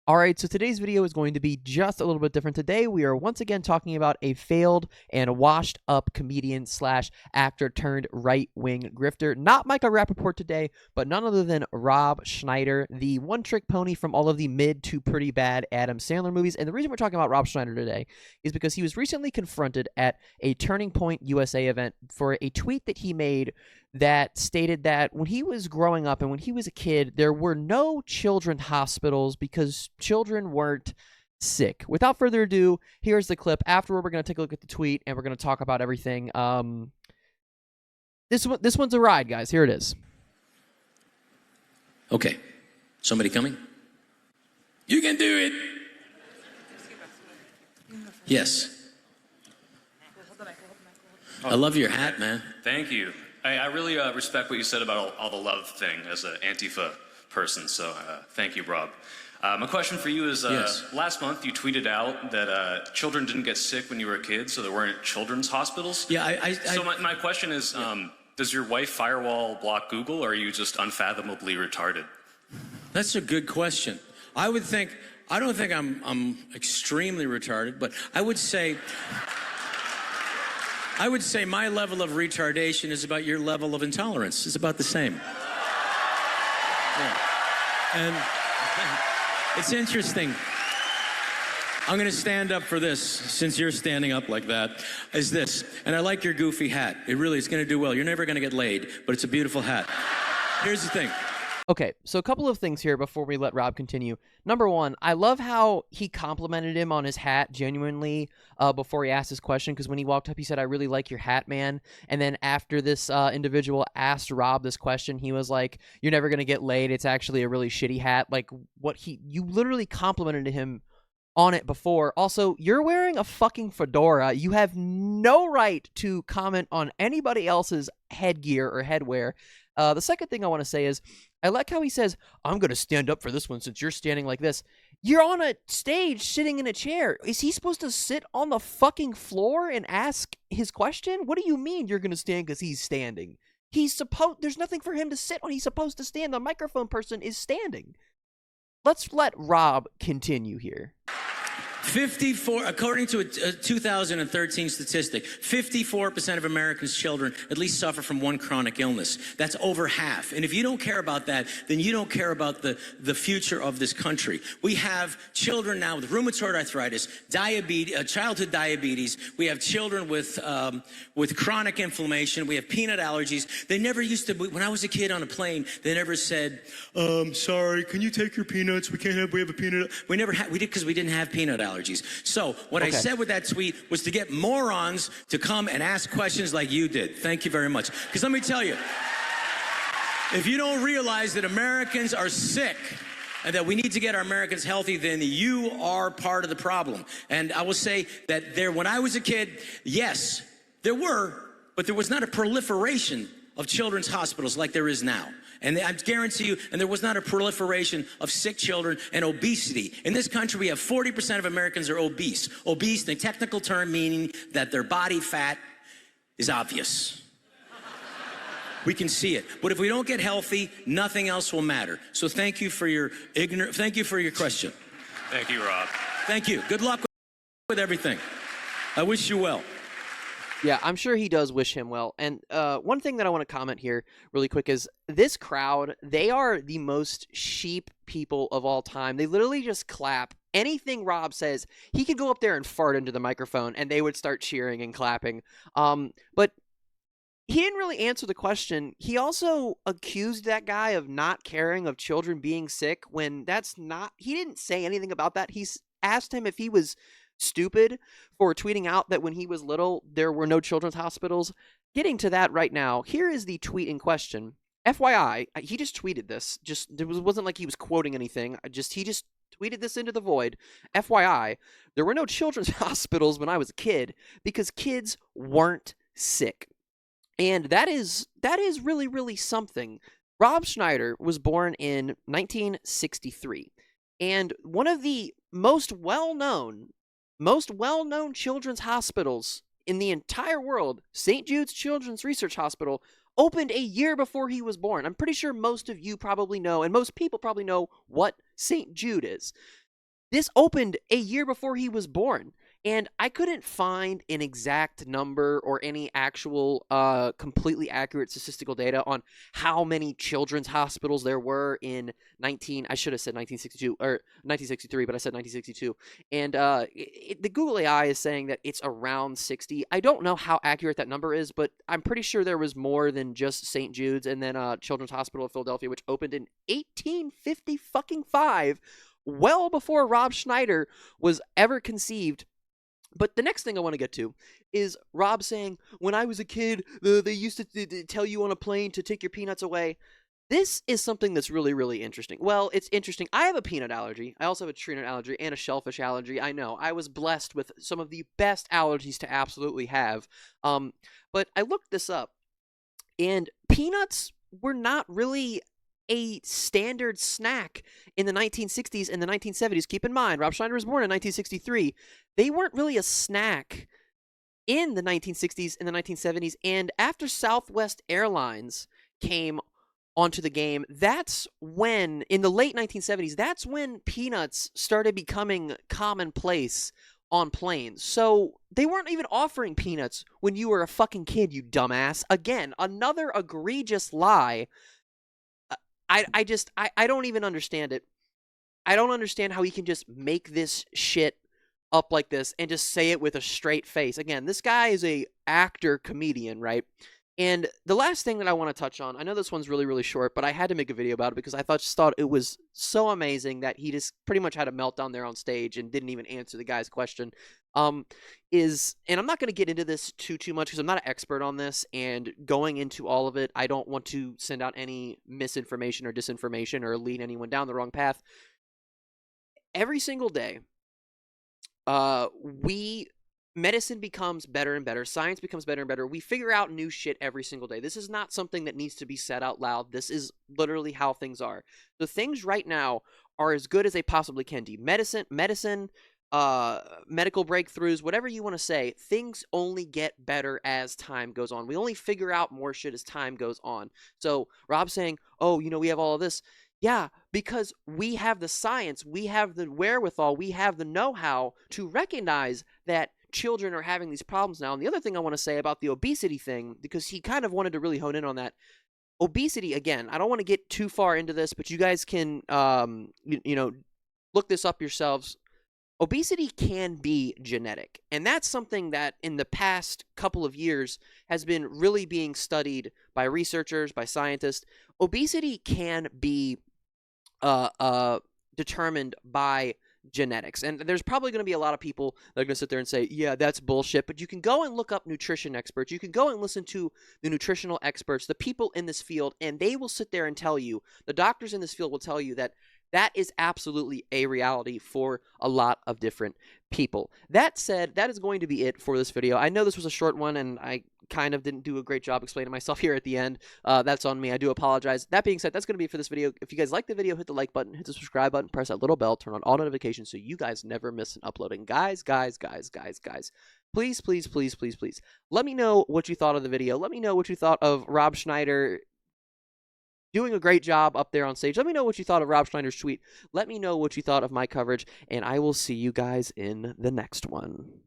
Alright, so today's video is going to be just a little bit different. Today, we are once again talking about a failed and washed-up comedian slash actor turned right-wing grifter. Not Micah Rappaport today, but none other than Rob Schneider, the one-trick pony from all of the mid to pretty bad Adam Sandler movies. And the reason we're talking about Rob Schneider today is because he was recently confronted at a Turning Point USA event for a tweet that he made that stated that when he was growing up and when he was a kid, there were no children's hospitals because children weren't sick. Without further ado, here's the clip. Afterward, we're going to take a look at the tweet and we're going to talk about everything. This one's a ride, guys. Here it is. Okay. Somebody coming? You can do it. Yes. I love your hat, man. Thank you. I really respect what you said about all the love thing as an Antifa person, so thank you, Rob. My question for you is, Yes. last month you tweeted out that children didn't get sick when you were a kid, so there weren't children's hospitals. Yeah, So my question is, does your wife firewall block Google, or are you just unfathomably retarded? That's a good question. I don't think I'm extremely retarded, but I would say my level of retardation is about your level of intolerance. It's about the same. Yeah. And it's interesting. I'm going to stand up for this, since you're standing up like that, is this. And I like your goofy hat. It really is going to do well. You're never going to get laid, but it's a beautiful hat. Here's the thing. Okay, so a couple of things here before we let Rob continue. Number one, I love how he complimented him on his hat genuinely before he asked his question, because when he walked up, he said, "I really like your hat, man." And then after this individual asked Rob this question, he was like, "You're never going to get laid. It's actually a really shitty hat." Like, you literally complimented him on it before. Also, you're wearing a fucking fedora. You have no right to comment on anybody else's headgear or headwear. The second thing I want to say is, I like how he says, "I'm going to stand up for this one since you're standing like this." You're on a stage sitting in a chair. Is he supposed to sit on the fucking floor and ask his question? What do you mean you're going to stand because he's standing? There's nothing for him to sit on. He's supposed to stand. The microphone person is standing. Let's let Rob continue here. 54, according to a 2013 statistic, 54% of Americans' children at least suffer from one chronic illness. That's over half. And if you don't care about that, then you don't care about the future of this country. We have children now with rheumatoid arthritis, diabetes, childhood diabetes. We have children with chronic inflammation. We have peanut allergies. They never used to, when I was a kid on a plane, they never said, "Sorry, can you take your peanuts? We have a peanut." We did because we didn't have peanut allergies. So what I said with that tweet was to get morons to come and ask questions like you did. Thank you very much. Because let me tell you, if you don't realize that Americans are sick and that we need to get our Americans healthy, then you are part of the problem. And I will say that when I was a kid, yes, there were, but there was not a proliferation of children's hospitals like there is now. And I guarantee you, and there was not a proliferation of sick children and obesity. In this country, we have 40% of Americans are obese. Obese, the technical term meaning that their body fat is obvious. We can see it. But if we don't get healthy, nothing else will matter. So thank you for your question. Thank you, Rob. Thank you. Good luck with everything. I wish you well. Yeah, I'm sure he does wish him well. And one thing that I want to comment here really quick is this crowd, they are the most sheep people of all time. They literally just clap. Anything Rob says, he could go up there and fart into the microphone and they would start cheering and clapping. But he didn't really answer the question. He also accused that guy of not caring of children being sick when he didn't say anything about that. He's asked him if he was stupid for tweeting out that when he was little there were no children's hospitals. Getting to that right now, here is the tweet in question. FYI, he just tweeted this. Wasn't like he was quoting anything. He just tweeted this into the void. FYI, there were no children's hospitals when I was a kid because kids weren't sick. And that is really, really something. Rob Schneider was born in 1963. And one of the most well-known children's hospitals in the entire world, St. Jude's Children's Research Hospital, opened a year before he was born. I'm pretty sure most of you probably know, and most people probably know what St. Jude is. This opened a year before he was born, and I couldn't find an exact number or any actual completely accurate statistical data on how many children's hospitals there were in I should have said 1962 or 1963, but I said 1962. And the Google AI is saying that it's around 60. I don't know how accurate that number is, but I'm pretty sure there was more than just St. Jude's and then Children's Hospital of Philadelphia, which opened in 1855, well before Rob Schneider was ever conceived. But the next thing I want to get to is Rob saying, when I was a kid, they used to tell you on a plane to take your peanuts away. This is something that's really, really interesting. Well, it's interesting. I have a peanut allergy. I also have a tree nut allergy and a shellfish allergy. I know. I was blessed with some of the best allergies to absolutely have. But I looked this up, and peanuts were not really a standard snack in the 1960s and the 1970s. Keep in mind, Rob Schneider was born in 1963. They weren't really a snack in the 1960s and the 1970s. And after Southwest Airlines came onto the game, that's when, in the late 1970s, that's when peanuts started becoming commonplace on planes. So they weren't even offering peanuts when you were a fucking kid, you dumbass. Again, another egregious lie. I don't even understand it. I don't understand how he can just make this shit up like this and just say it with a straight face. Again, this guy is a actor comedian, right? And the last thing that I want to touch on, I know this one's really, really short, but I had to make a video about it because I just thought it was so amazing that he just pretty much had a meltdown there on stage and didn't even answer the guy's question. And I'm not going to get into this too much because I'm not an expert on this, and going into all of it, I don't want to send out any misinformation or disinformation or lead anyone down the wrong path. Every single day, medicine becomes better and better. Science becomes better and better. We figure out new shit every single day. This is not something that needs to be said out loud. This is literally how things are. The things right now are as good as they possibly can be. Medicine, medical breakthroughs, whatever you want to say, things only get better as time goes on. We only figure out more shit as time goes on. So Rob's saying, oh, we have all of this. Yeah, because we have the science, we have the wherewithal, we have the know-how to recognize that children are having these problems now. And the other thing I want to say about the obesity thing, because he kind of wanted to really hone in on that. Obesity, again, I don't want to get too far into this, but you guys can, look this up yourselves. Obesity can be genetic, and that's something that in the past couple of years has been really being studied by researchers, by scientists. Obesity can be determined by genetics, and there's probably going to be a lot of people that are going to sit there and say, yeah, that's bullshit, but you can go and look up nutrition experts. You can go and listen to the nutritional experts, the people in this field, and they will sit there and tell you, the doctors in this field will tell you that that is absolutely a reality for a lot of different people. That said, that is going to be it for this video. I know this was a short one, and I kind of didn't do a great job explaining myself here at the end. That's on me. I do apologize. That being said, that's going to be it for this video. If you guys like the video, hit the like button, hit the subscribe button, press that little bell, turn on all notifications so you guys never miss an upload. And guys, please, let me know what you thought of the video. Let me know what you thought of Rob Schneider doing a great job up there on stage. Let me know what you thought of Rob Schneider's tweet. Let me know what you thought of my coverage, and I will see you guys in the next one.